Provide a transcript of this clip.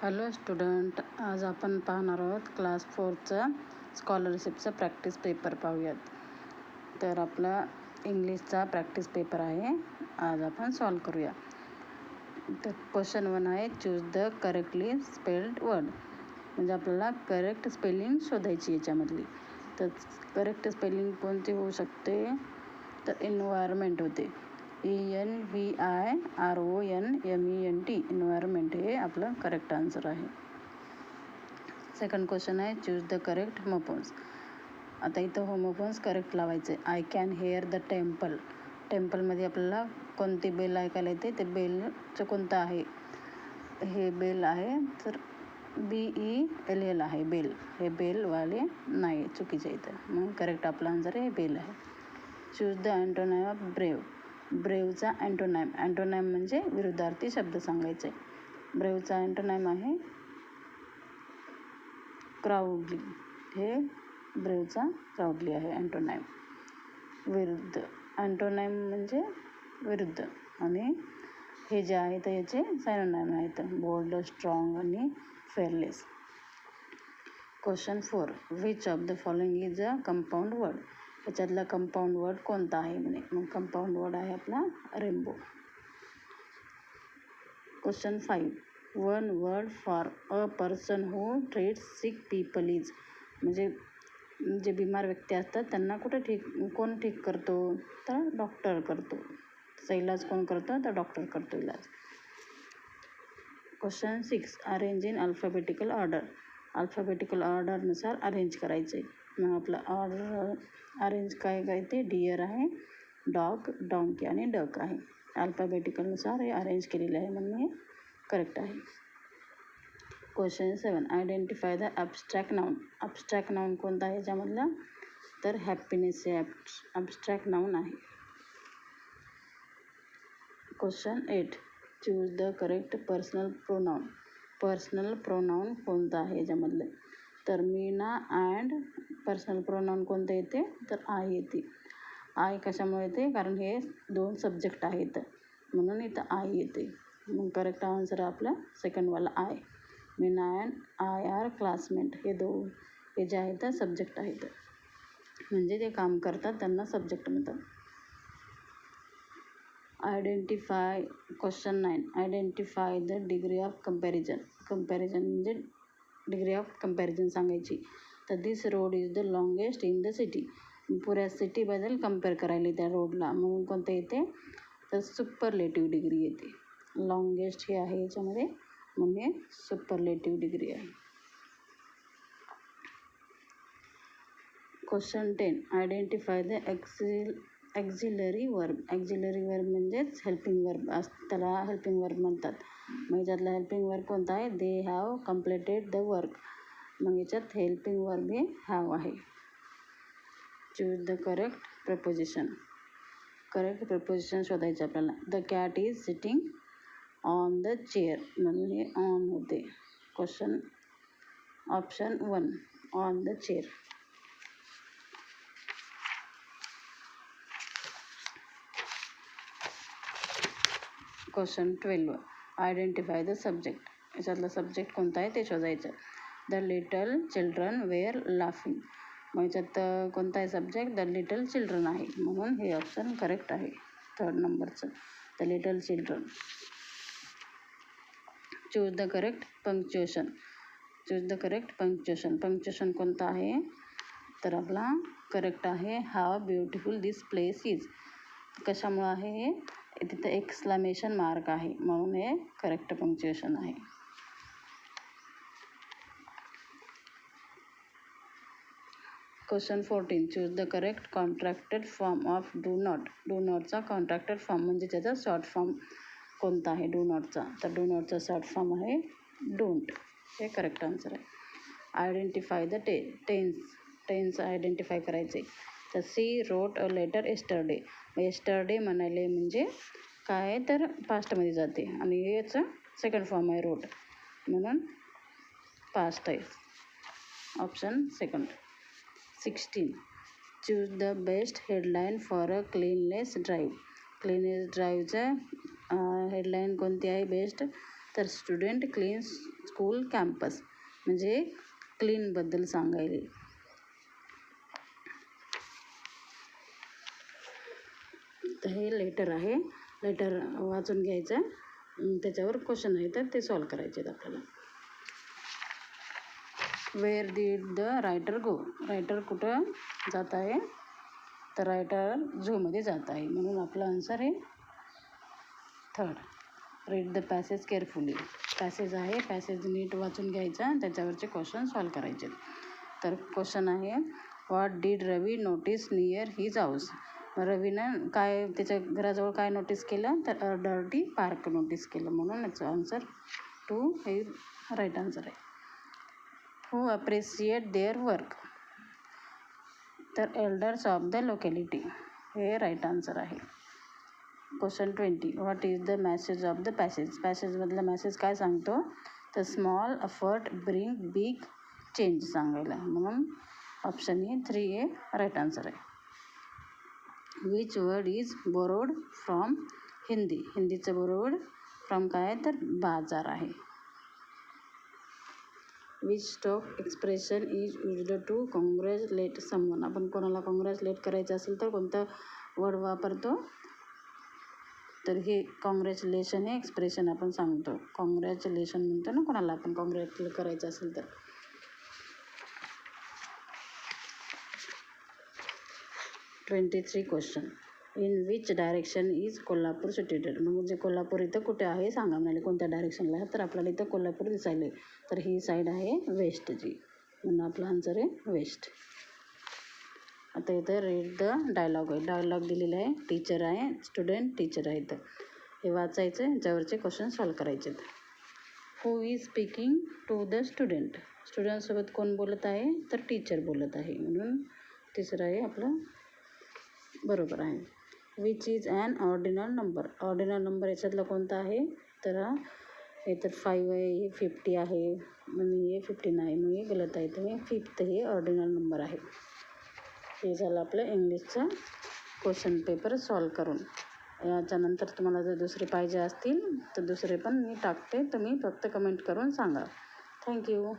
Hello student, आज आपण पाहणार आहोत क्लास 4चा स्कॉलरशिपचा प्रॅक्टिस पेपर पाहूयात. तर आपला इंग्लिशचा प्रॅक्टिस पेपर आहे, आज आपण सॉल्व करूया. तर क्वेश्चन 1 आहे, choose the correctly spelled word. म्हणजे आपल्याला करेक्ट स्पेलिंग शोधायची याच्यामधली. तर करेक्ट स्पेलिंग कोणती होऊ शकते? तर एन्व्हायरमेंट होते. ENVIRONMENT, एन्व्हायरमेंट हे आपलं करेक्ट आन्सर आहे. सेकंड क्वेश्चन आहे, चूज द करेक्ट होमोफोन्स. आता इथं होमोफोन्स करेक्ट लावायचं आहे. I can hear the temple. टेम्पलमध्ये आपल्याला कोणती बेल ऐकायला येते? ते बेलचं कोणतं आहे? हे बेल आहे, तर BELL आहे बेल. हे बेलवाले नाही, चुकीचं इथं. मग करेक्ट आपला आन्सर हे बेल आहे. Choose the antonym of brave. ब्रेवचा अँटोनाइम म्हणजे विरुद्धार्थी शब्द सांगायचे. ब्रेवचा अँटोनाइम आहे क्राऊडली. हे ब्रेवचा क्राऊडली आहे अँटोनाइम. विरुद्ध अँटोनाइम म्हणजे विरुद्ध, आणि हे जे आहे तर याचे सायनोनाइम आहेत, बोल्ड, स्ट्रॉंग आणि fearless. Question 4, which of the following is a compound word. याच्यातला कंपाऊंड वर्ड कोणता आहे म्हणे. मग कंपाऊंड वर्ड आहे आपला rainbow. Question 5, one word for a person who treats sick people is. म्हणजे जे बिमार व्यक्ती असतात त्यांना कोण ठीक करतो? तर डॉक्टर करतो. त्याचा इलाज कोण करतो? तर डॉक्टर करतो इलाज. Question 6, arrange in alphabetical order. Alphabetical ऑर्डरनुसार अरेंज करायचं आहे. मग आपलं ऑर्डर अरेंज काय ते डिअर आहे, डॉग, डॉंकी आणि डक आहे. अल्फाबेटिकलनुसार हे अरेंज केलेलं आहे म्हणून हे करेक्ट आहे. Question 7, identify the abstract noun. Abstract noun कोणता आहे याच्यामधला? तर हॅपीनेस हे ॲब्स्ट्रॅक्ट नाऊन आहे. Question 8, choose the correct personal pronoun. Personal pronoun कोणतं आहे याच्यामधलं? तर मीना अँड पर्सनल प्रोनाऊन कोणतं येते? तर आय येते. आय कशामुळे येते? कारण हे 2 सब्जेक्ट आहेत म्हणून इथं आय येते. मग करेक्ट आन्सर आपला सेकंडवाला I. Meena and I are classmate. हे जे आहेत सब्जेक्ट आहेत, म्हणजे जे काम करतात त्यांना सब्जेक्ट म्हणतात. Identify. Question 9, identify the degree of comparison. Comparison म्हणजे डिग्री ऑफ कंपॅरिझन सांगायची. तर this road is the longest in the city. पुऱ्या सिटीबद्दल कम्पेअर करायला त्या रोडला, म्हणून कोणतं येते? तर सुपरलेटिव्ह डिग्री येते. लॉंगेस्ट हे आहे याच्यामध्ये, म्हणून हे सुपरलेटिव्ह डिग्री आहे. Question 10, identify the auxiliary verb. Auxiliary verb म्हणजेच हेल्पिंग वर्ब त्याला हेल्पिंग वर्ब म्हणतात. मग याच्यातला हेल्पिंग वर्ब कोणता आहे? They have completed the work. मग याच्यात हेल्पिंग वर्ब हे हॅव आहे. Choose the correct preposition. Correct preposition शोधायचं आपल्याला. The cat is sitting on the chair, म्हणून हे ऑन होते. Question option 1, on the chair. Question 12, identify the subject. याच्यातला सब्जेक्ट कोणता आहे ते शोधायचं. The little children were laughing. मग याच्यात कोणता आहे सब्जेक्ट? द लिटल चिल्ड्रन आहे, म्हणून हे ऑप्शन करेक्ट आहे, 3rd नंबरचं, the little children. Choose the correct punctuation. Choose the correct punctuation. Punctuation कोणतं आहे? तर आपला करेक्ट आहे, how beautiful this place is. कशामुळं आहे हे? तिथं एक्सक्लामेशन मार्क आहे, म्हणून हे करेक्ट पंक्च्युएशन आहे. Question 14, choose the correct contracted form of do not. Do नॉटचा कॉन्ट्रॅक्टेड फॉर्म म्हणजे त्याचा शॉर्ट फॉर्म कोणता आहे डू नॉटचा? तर डू नॉटचा शॉर्ट फॉर्म आहे डोंट. हे करेक्ट आन्सर आहे. Identify the tense. Tense identify करायचे. तर she wrote a letter yesterday. Yesterday म्हणाले म्हणजे काय? तर पास्टमध्ये जाते, आणि याचं सेकंड फॉर्म आहे रोट, म्हणून पास्ट आहे. Option second. 16, choose the best headline for a cleanliness drive. Cleanliness ड्राईव्हचं हेडलाईन कोणती आहे बेस्ट? तर स्टुडंट क्लीन स्कूल कॅम्पस म्हणजे क्लीनबद्दल सांगायले. तर हे लेटर आहे, लेटर वाचून घ्यायचं, त्याच्यावर क्वेश्चन आहे तर ते सॉल्व करायचे आहेत आपल्याला. Where did the writer go, writer कुठं जात आहे, तर रायटर झूमध्ये जात आहे, म्हणून आपला आन्सर आहे third. Read the passage carefully, passage आहे, पॅसेज नीट वाचून घ्यायचा, त्याच्यावरचे क्वेश्चन सॉल्व करायचे. तर क्वेश्चन आहे, what did Ravi notice near his house, रवीनं काय त्याच्या घराजवळ काय नोटीस केलं, तर अ डर्टी पार्क नोटीस केलं, म्हणून याचं आन्सर 2 हे राईट आन्सर आहे. हू अप्रिशिएट देअर वर्क, तर एल्डर्स ऑफ द लोकॅलिटी हे राईट आन्सर आहे. Question 20, what is the message of the passage, पॅसेजमधला मेसेज काय सांगतो, तर small effort bring big change सांगायला, म्हणून ऑप्शन ए 3 हे राईट आन्सर आहे. Which word is borrowed from Hindi, हिंदीचं बोरोड फ्रॉम काय आहे, तर बाजार आहे. Which stock expression is used to congratulate someone, आपण कोणाला कॉंग्रॅच्युलेट करायचं असेल तर कोणतं वर्ड वापरतो, तर हे कॉंग्रॅच्युलेशन हे एक्सप्रेशन आपण सांगतो, कॉंग्रॅच्युलेशन म्हणतो ना कोणाला आपण कॉंग्रॅच्युलेट करायचं असेल तर. 23 question, in which direction is Kolhapur situated, म्हणजे कोल्हापूर इथं कुठे आहे सांगा म्हणाले, कोणत्या डायरेक्शनला आहे, तर आपल्याला इथं कोल्हापूर दिसायले, तर ही साईड आहे वेस्टची, म्हणून आपला आन्सर आहे वेस्ट. आता इथं रीड द डायलॉग आहे, डायलॉग दिलेला आहे, टीचर आहे, स्टुडंट, टीचर आहे, इथं हे वाचायचं, ह्याच्यावरचे क्वेश्चन सॉल्व करायचे आहेत. Who is speaking to the student, स्टुडंटसोबत कोण बोलत आहे, तर टीचर बोलत आहे, म्हणून तिसरं आहे आपलं बरोबर आहे. Which is an ordinal number, ordinal number याच्यातला कोणता आहे, तर हे तर 5 आहे, हे 50 आहे, मग हे 15 आहे, मग हे गलत आहे, तर हे 5th हे ऑर्डिनल नंबर आहे. हे झालं आपलं इंग्लिशचं क्वेश्चन पेपर सॉल्व करून. याच्यानंतर तुम्हाला जर दुसरे पाहिजे असतील तर दुसरे पण मी टाकते, तुम्ही फक्त कमेंट करून सांगा. थँक्यू.